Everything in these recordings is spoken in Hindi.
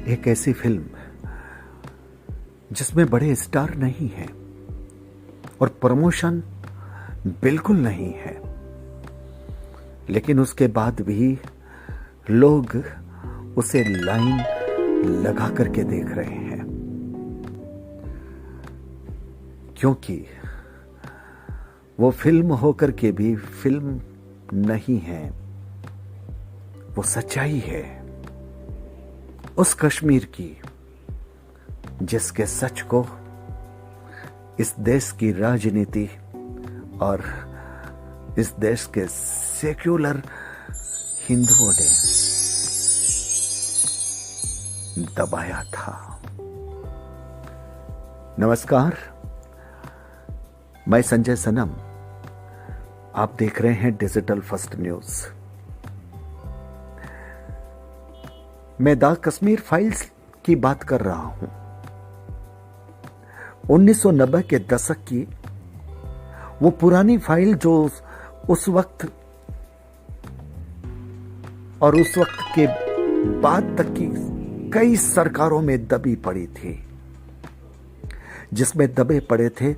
एक ऐसी फिल्म जिसमें बड़े स्टार नहीं हैं और प्रमोशन बिल्कुल नहीं है, लेकिन उसके बाद भी लोग उसे लाइन लगा करके देख रहे हैं, क्योंकि वो फिल्म होकर के भी फिल्म नहीं है, वो सच्चाई है उस कश्मीर की, जिसके सच को इस देश की राजनीति और इस देश के सेक्युलर हिंदुओं ने दबाया था। नमस्कार, मैं संजय सनम, आप देख रहे हैं डिजिटल फर्स्ट न्यूज। मैं द कश्मीर फाइल्स की बात कर रहा हूं। 1990 के दशक की वो पुरानी फाइल जो उस वक्त और उस वक्त के बाद तक की कई सरकारों में दबी पड़ी थी, जिसमें दबे पड़े थे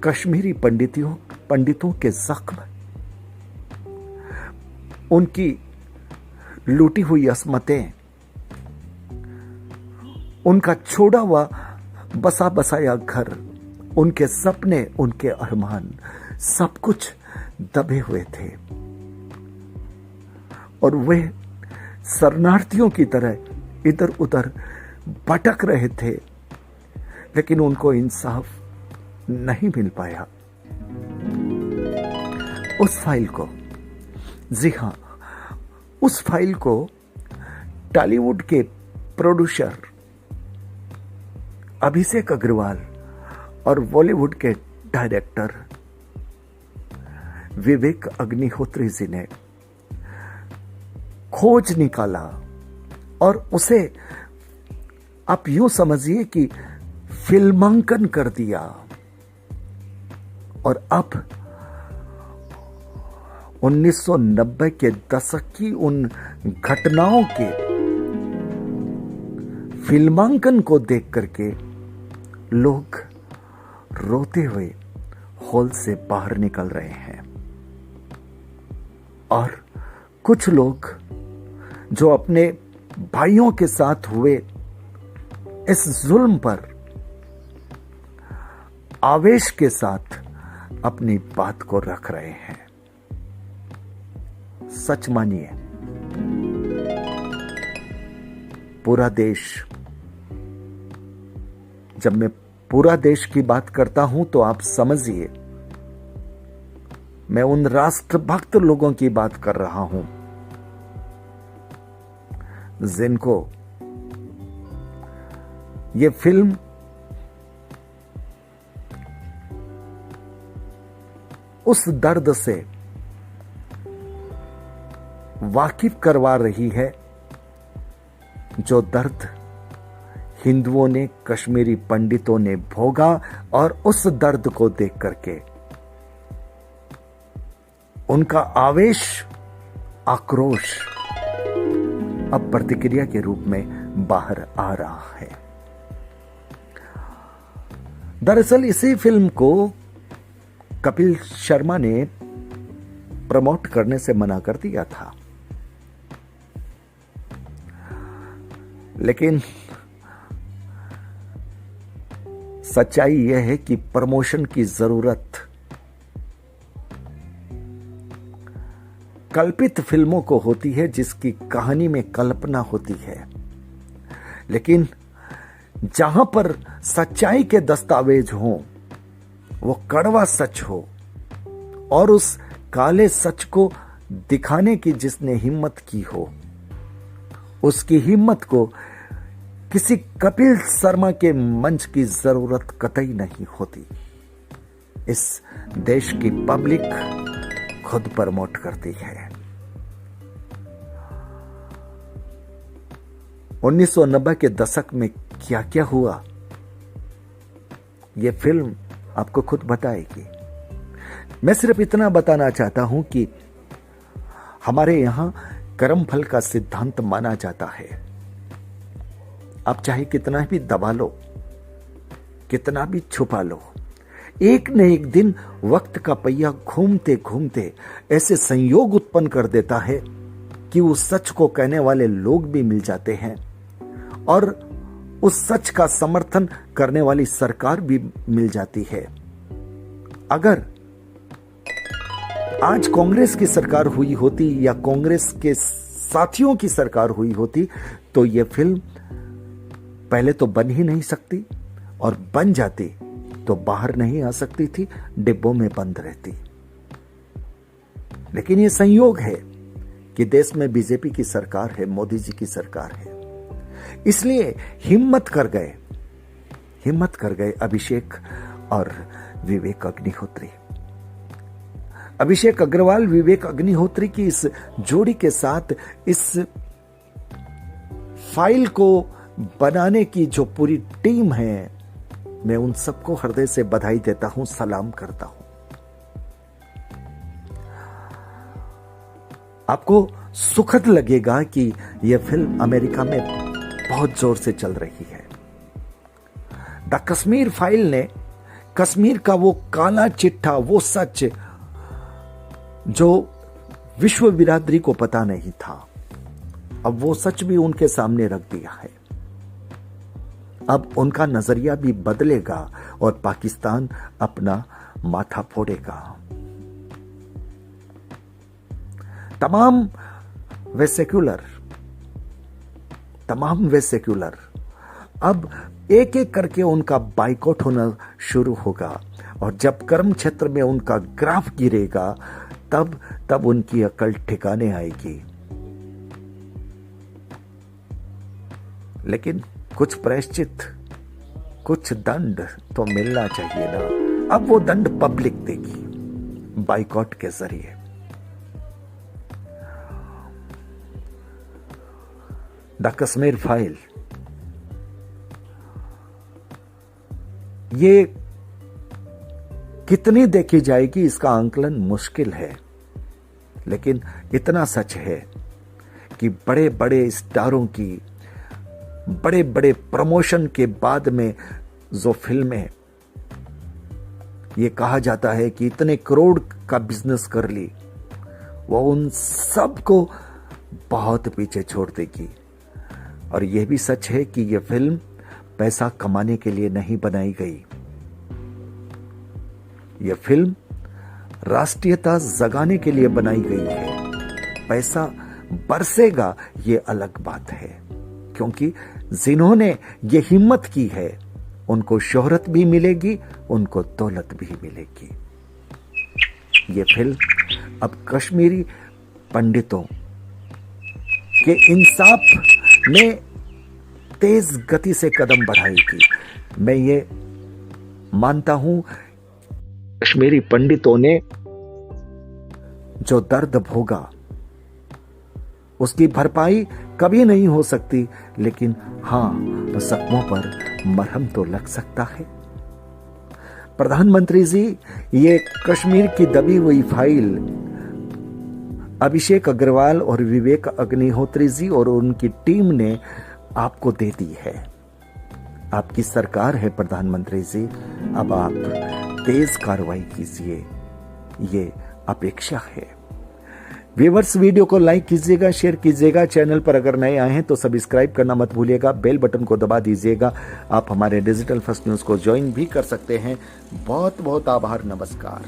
कश्मीरी पंडितों के जख्म, उनकी लूटी हुई अस्मतें, उनका छोड़ा हुआ बसा बसाया घर, उनके सपने, उनके अरमान, सब कुछ दबे हुए थे और वे शरणार्थियों की तरह इधर उधर भटक रहे थे, लेकिन उनको इंसाफ नहीं मिल पाया। उस फाइल को, जी हां, उस फाइल को टॉलीवुड के प्रोड्यूसर अभिषेक अग्रवाल और बॉलीवुड के डायरेक्टर विवेक अग्निहोत्री जी ने खोज निकाला और उसे आप यूं समझिए कि फिल्मांकन कर दिया। और अब 1990 के दशक की उन घटनाओं के फिल्मांकन को देख करके लोग रोते हुए हॉल से बाहर निकल रहे हैं, और कुछ लोग जो अपने भाइयों के साथ हुए इस जुल्म पर आवेश के साथ अपनी बात को रख रहे हैं। सच मानिए, पूरा देश, जब मैं पूरा देश की बात करता हूं तो आप समझिए मैं उन राष्ट्रभक्त लोगों की बात कर रहा हूं जिनको ये फिल्म उस दर्द से वाकिफ करवा रही है जो दर्द हिंदुओं ने, कश्मीरी पंडितों ने भोगा, और उस दर्द को देख करके उनका आवेश, आक्रोश अब प्रतिक्रिया के रूप में बाहर आ रहा है। दरअसल इसी फिल्म को कपिल शर्मा ने प्रमोट करने से मना कर दिया था, लेकिन सच्चाई यह है कि प्रमोशन की जरूरत कल्पित फिल्मों को होती है, जिसकी कहानी में कल्पना होती है, लेकिन जहां पर सच्चाई के दस्तावेज हों, वो कड़वा सच हो, और उस काले सच को दिखाने की जिसने हिम्मत की हो, उसकी हिम्मत को किसी कपिल शर्मा के मंच की जरूरत कतई नहीं होती। इस देश की पब्लिक खुद प्रमोट करती है। 1990 के दशक में क्या क्या हुआ, यह फिल्म आपको खुद बताएगी। मैं सिर्फ इतना बताना चाहता हूं कि हमारे यहां कर्मफल का सिद्धांत माना जाता है। आप चाहे कितना भी दबा लो, कितना भी छुपा लो, एक न एक दिन वक्त का पहिया घूमते घूमते ऐसे संयोग उत्पन्न कर देता है कि उस सच को कहने वाले लोग भी मिल जाते हैं और उस सच का समर्थन करने वाली सरकार भी मिल जाती है। अगर आज कांग्रेस की सरकार हुई होती या कांग्रेस के साथियों की सरकार हुई होती तो यह फिल्म पहले तो बन ही नहीं सकती, और बन जाती तो बाहर नहीं आ सकती थी, डिब्बों में बंद रहती। लेकिन यह संयोग है कि देश में बीजेपी की सरकार है, मोदी जी की सरकार है, इसलिए हिम्मत कर गए अभिषेक और विवेक अग्निहोत्री। अभिषेक अग्रवाल विवेक अग्निहोत्री की इस जोड़ी के साथ इस फाइल को बनाने की जो पूरी टीम है, मैं उन सबको हृदय से बधाई देता हूं, सलाम करता हूं। आपको सुखद लगेगा कि यह फिल्म अमेरिका में बहुत जोर से चल रही है। द कश्मीर फाइल ने कश्मीर का वो काला चिट्ठा, वो सच जो विश्व बिरादरी को पता नहीं था, अब वो सच भी उनके सामने रख दिया है। अब उनका नजरिया भी बदलेगा और पाकिस्तान अपना माथा फोड़ेगा। तमाम वे सेक्युलर अब एक एक करके उनका बाइकआउट होना शुरू होगा, और जब कर्म क्षेत्र में उनका ग्राफ गिरेगा तब उनकी अकल ठिकाने आएगी। लेकिन कुछ प्रायश्चित, कुछ दंड तो मिलना चाहिए ना। अब वो दंड पब्लिक देगी बाइकआउट के जरिए। द कश्मीर फाइल ये कितनी देखी जाएगी इसका आंकलन मुश्किल है, लेकिन इतना सच है कि बड़े बड़े स्टारों की बड़े बड़े प्रमोशन के बाद में जो फिल्में ये कहा जाता है कि इतने करोड़ का बिजनेस कर ली, वो उन सब को बहुत पीछे छोड़ देगी। और यह भी सच है कि यह फिल्म पैसा कमाने के लिए नहीं बनाई गई। यह फिल्म राष्ट्रीयता जगाने के लिए बनाई गई है। पैसा बरसेगा ये अलग बात है, क्योंकि जिन्होंने ये हिम्मत की है उनको शोहरत भी मिलेगी, उनको दौलत भी मिलेगी। ये फिल्म अब कश्मीरी पंडितों के इंसाफ में तेज गति से कदम बढ़ाएगी। मैं ये मानता हूं, कश्मीरी पंडितों ने जो दर्द भोगा उसकी भरपाई कभी नहीं हो सकती, लेकिन हां, जख्मों पर मरहम तो लग सकता है। प्रधानमंत्री जी, ये कश्मीर की दबी हुई फाइल अभिषेक अग्रवाल और विवेक अग्निहोत्री जी और उनकी टीम ने आपको दे दी है। आपकी सरकार है प्रधानमंत्री जी, अब आप तेज कार्रवाई कीजिए, ये अपेक्षा है। व्यूअर्स, वीडियो को लाइक कीजिएगा, शेयर कीजिएगा। चैनल पर अगर नए आए हैं तो सब्सक्राइब करना मत भूलिएगा, बेल बटन को दबा दीजिएगा। आप हमारे डिजिटल फर्स्ट न्यूज को ज्वाइन भी कर सकते हैं। बहुत बहुत आभार, नमस्कार।